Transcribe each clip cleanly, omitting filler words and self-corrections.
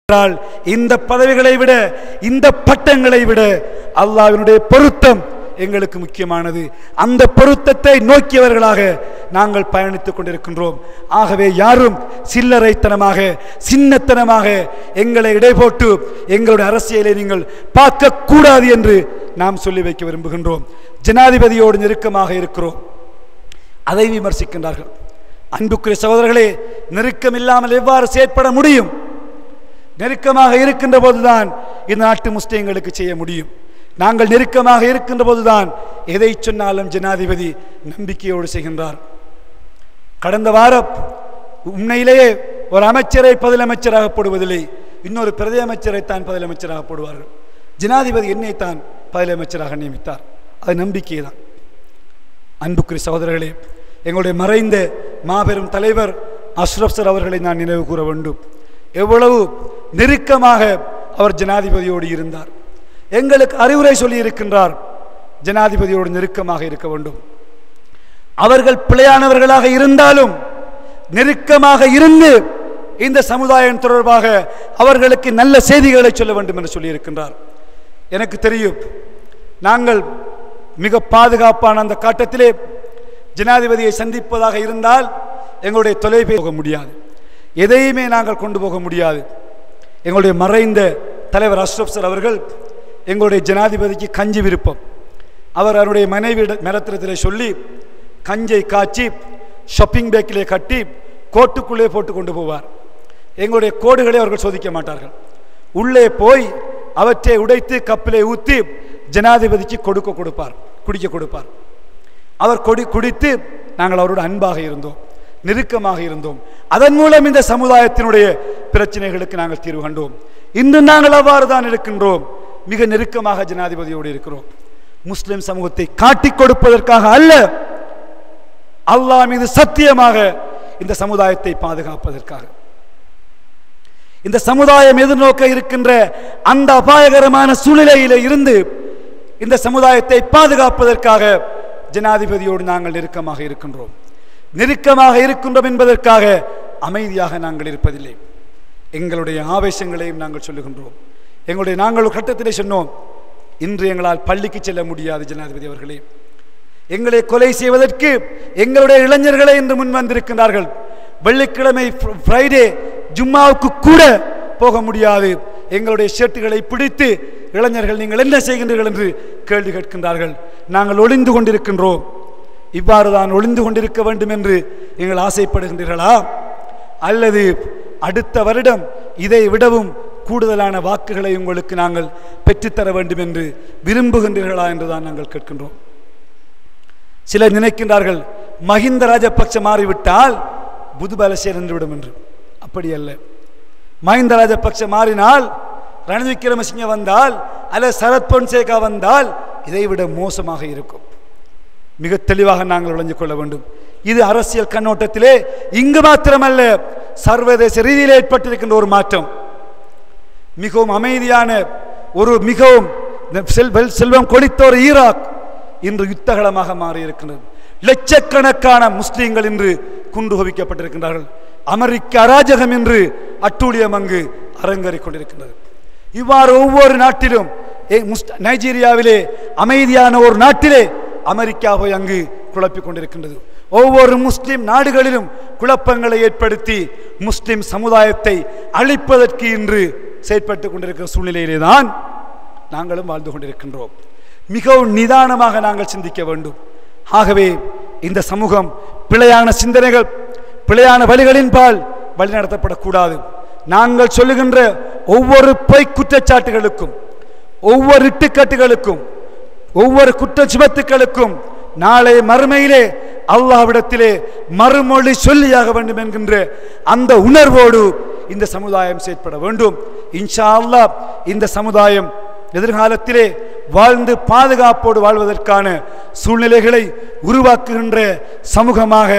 இந்த பதவிகளை விட இந்த பட்டங்களை விட அல்லாஹ்வினுடைய பொருத்தம் எங்களுக்கு முக்கியமானது. அந்த பொருத்தத்தை நோக்கியவர்களாக நாங்கள் பயணித்துக் கொண்டிருக்கின்றோம். ஆகவே யாரும் சில்லறைத்தனமாக சின்னத்தனமாக எங்களை இடைபோட்டு எங்களுடைய அரசியலை நீங்கள் பார்க்க கூடாது என்று நாம் சொல்லி வைக்க விரும்புகின்றோம். ஜனாதிபதியோடு நெருக்கமாக இருக்கிறோம், அதை விமர்சிக்கின்றார்கள். அன்புக்குரிய சகோதரர்களே, நெருக்கம் இல்லாமல் எவ்வாறு செயற்பட முடியும்? நெருக்கமாக இருக்கின்ற போதுதான் இந்த நாட்டு முஸ்லிம்களுக்கு செய்ய முடியும். நாங்கள் நெருக்கமாக இருக்கின்ற போதுதான் எதை சொன்னாலும் ஜனாதிபதி நம்பிக்கையோடு செய்கின்றார். கடந்த வாரம் உண்மையிலேயே ஒரு அமைச்சரை பதிலமைச்சராக போடுவதில்லை, இன்னொரு பிரதி அமைச்சரை தான் பதிலமைச்சராக போடுவார்கள். ஜனாதிபதி என்னை தான் பதிலமைச்சராக நியமித்தார். அது நம்பிக்கை தான். அன்புக்குரிய சகோதரர்களே, எங்களுடைய மறைந்த மாபெரும் தலைவர் அஷ்ரப் சார் அவர்களை நான் நினைவு கூற வேண்டும். எவ்வளவு நெருக்கமாக அவர் ஜனாதிபதியோடு இருந்தார். எங்களுக்கு அறிவுரை சொல்லி இருக்கின்றார், ஜனாதிபதியோடு நெருக்கமாக இருக்க வேண்டும். அவர்கள் பிழையானவர்களாக இருந்தாலும் நெருக்கமாக இருந்து இந்த சமுதாயம் தொடர்பாக அவர்களுக்கு நல்ல செய்திகளை சொல்ல வேண்டும் என்று சொல்லி இருக்கின்றார். எனக்கு தெரியும், நாங்கள் மிக பாதுகாப்பான அந்த காட்டத்திலே ஜனாதிபதியை சந்திப்பதாக இருந்தால் எங்களுடைய தொலைபேசி போக முடியாது, எதையுமே நாங்கள் கொண்டு போக முடியாது. எங்களுடைய மறைந்த தலைவர் அஷ்ரப் சார் அவர்கள் எங்களுடைய ஜனாதிபதிக்கு கஞ்சி விருப்பம். அவர் அவருடைய மனைவி மரத்திரத்தில் சொல்லி கஞ்சை காய்ச்சி ஷாப்பிங் பேக்கிலே கட்டி கோட்டுக்குள்ளே போட்டு கொண்டு போவார். எங்களுடைய கோடுகளை அவர்கள் சோதிக்க மாட்டார்கள். உள்ளே போய் அவற்றை உடைத்து கப்பிலே ஊற்றி ஜனாதிபதிக்கு குடிக்க கொடுப்பார். அவர் குடித்து நாங்கள் அவரோட அன்பாக இருந்தோம், நெருக்கமாக இருந்தோம். அதன் மூலம் இந்த சமுதாயத்தினுடைய பிரச்சனைகளுக்கு நாங்கள் தீர்வு கண்டோம். இன்று நாங்கள் அவ்வாறு தான் இருக்கின்றோம், மிக நெருக்கமாக ஜனாதிபதியோடு இருக்கிறோம். முஸ்லிம் சமூகத்தை காட்டிக் கொடுப்பதற்காக அல்ல, அல்லாஹ் மீது சத்தியமாக இந்த சமுதாயத்தை பாதுகாப்பதற்காக. இந்த சமுதாயம் எதிர்நோக்க இருக்கின்ற அந்த அபாயகரமான சூழ்நிலையில இருந்து இந்த சமுதாயத்தை பாதுகாப்பதற்காக ஜனாதிபதியோடு நாங்கள் நெருக்கமாக இருக்கின்றோம். நெருக்கமாக இருக்கின்றோம் என்பதற்காக அமைதியாக நாங்கள் இருப்பதில்லை. எங்களுடைய ஆவேசங்களையும் நாங்கள் சொல்லுகின்றோம். நாங்கள் ஒரு கட்டத்திலே சொன்னோம், இன்று எங்களால் பள்ளிக்கு செல்ல முடியாது ஜனாதிபதி அவர்களே, எங்களை கொலை செய்வதற்கு எங்களுடைய இளைஞர்களை இன்று முன் வந்திருக்கின்றார்கள். வெள்ளிக்கிழமை ஃப்ரைடே ஜும்மாவுக்கு கூட போக முடியாது. எங்களுடைய ஷர்ட்டுகளை பிடித்து இளைஞர்கள் நீங்கள் என்ன செய்கின்றீர்கள் என்று கேள்வி கேட்கின்றார்கள். நாங்கள் ஒளிந்து கொண்டிருக்கின்றோம். இவ்வாறு தான் ஒளிந்து கொண்டிருக்க வேண்டும் என்று நீங்கள் ஆசைப்படுகின்றீர்களா? அல்லது அடுத்த வருடம் இதை விடவும் கூடுதலான வாக்குகளை உங்களுக்கு நாங்கள் பெற்றுத்தர வேண்டும் என்று விரும்புகின்றீர்களா என்றுதான் நாங்கள் கேட்கின்றோம். சிலர் நினைக்கின்றார்கள், மஹிந்த ராஜபக்ச மாறிவிட்டால் புதுபலசே நின்றுவிடும் என்று. அப்படி அல்ல. மஹிந்த ராஜபக்ச மாறினால், ரணில் விக்ரமசிங்க வந்தால் அல்லது சரத் பொன்சேகா வந்தால் இதைவிட மோசமாக இருக்கும். மிக தெளிவாக நாங்கள் விளங்கி கொள்ள வேண்டும். இது அரசியல் கண்ணோட்டத்திலே இங்கு மாத்திரமல்ல, சர்வதேச ரீதியில் ஏற்பட்டிருக்கின்ற ஒரு மாற்றம். மிகவும் அமைதியான ஒரு மிகவும் செல்வம் கொளித்த ஒரு ஈராக் இன்று யுத்தகலமாக மாறியிருக்கின்றது. லட்சக்கணக்கான முஸ்லீம்கள் இன்று குண்டு குவிக்கப்பட்டிருக்கின்றார்கள். அமெரிக்க அராஜகம் என்று அட்டூழியம் அங்கு அரங்கேறிக் கொண்டிருக்கின்றது. இவ்வாறு ஒவ்வொரு நாட்டிலும், நைஜீரியாவிலே அமைதியான ஒரு நாட்டிலே அமெரிக்காவை அங்கு குழப்பிக் கொண்டிருக்கின்றது. ஒவ்வொரு முஸ்லிம் நாடுகளிலும் குழப்பங்களை ஏற்படுத்தி முஸ்லிம் சமுதாயத்தை அழிப்பதற்கு இன்று செயற்பட்டுக் கொண்டிருக்கிற சூழ்நிலையிலே தான் நாங்களும் வாழ்ந்து கொண்டிருக்கின்றோம். மிகவும் நிதானமாக நாங்கள் சிந்திக்க வேண்டும். ஆகவே இந்த சமூகம் பிழையான சிந்தனைகள், பிழையான வழிகளின் பால் வழிநடத்தப்படக்கூடாது. நாங்கள் சொல்லுகின்ற ஒவ்வொரு பொய் குற்றச்சாட்டுகளுக்கும், ஒவ்வொரு இட்டுக்கட்டுகளுக்கும், ஒவ்வொரு குற்ற சுமத்துக்களுக்கும் நாளை மறுமையிலே அல்லாஹ்விடத்திலே மறுமொழி சொல்லியாக வேண்டும் என்கின்ற அந்த உணர்வோடு இந்த சமுதாயம் செயற்பட வேண்டும். இன்ஷா அல்லாஹ் இந்த சமுதாயம் எதிர்காலத்திலே வாழ்ந்து பாதுகாப்போடு வாழ்வதற்கான சூழ்நிலைகளை உருவாக்குகின்ற சமூகமாக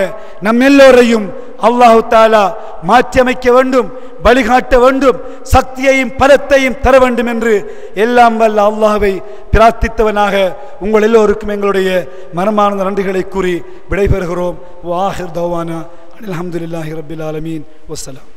நம் எல்லோரையும் அல்லாஹு தஆலா மாற்றியமைக்க வேண்டும், வழிகாட்ட வேண்டும், சக்தியையும் பலத்தையும் தர வேண்டும் என்று எல்லாம் வல்ல அல்லாஹ்வை பிரார்த்தித்தவனாக உங்கள் எல்லோருக்கும் எங்களுடைய மனமார்ந்த நன்றிகளை கூறி விடைபெறுகிறோம். வாஹிர் தவானா அல்ஹம்துலில்லாஹி ரப்பில் ஆலமீன். வஸ்ஸலாம்.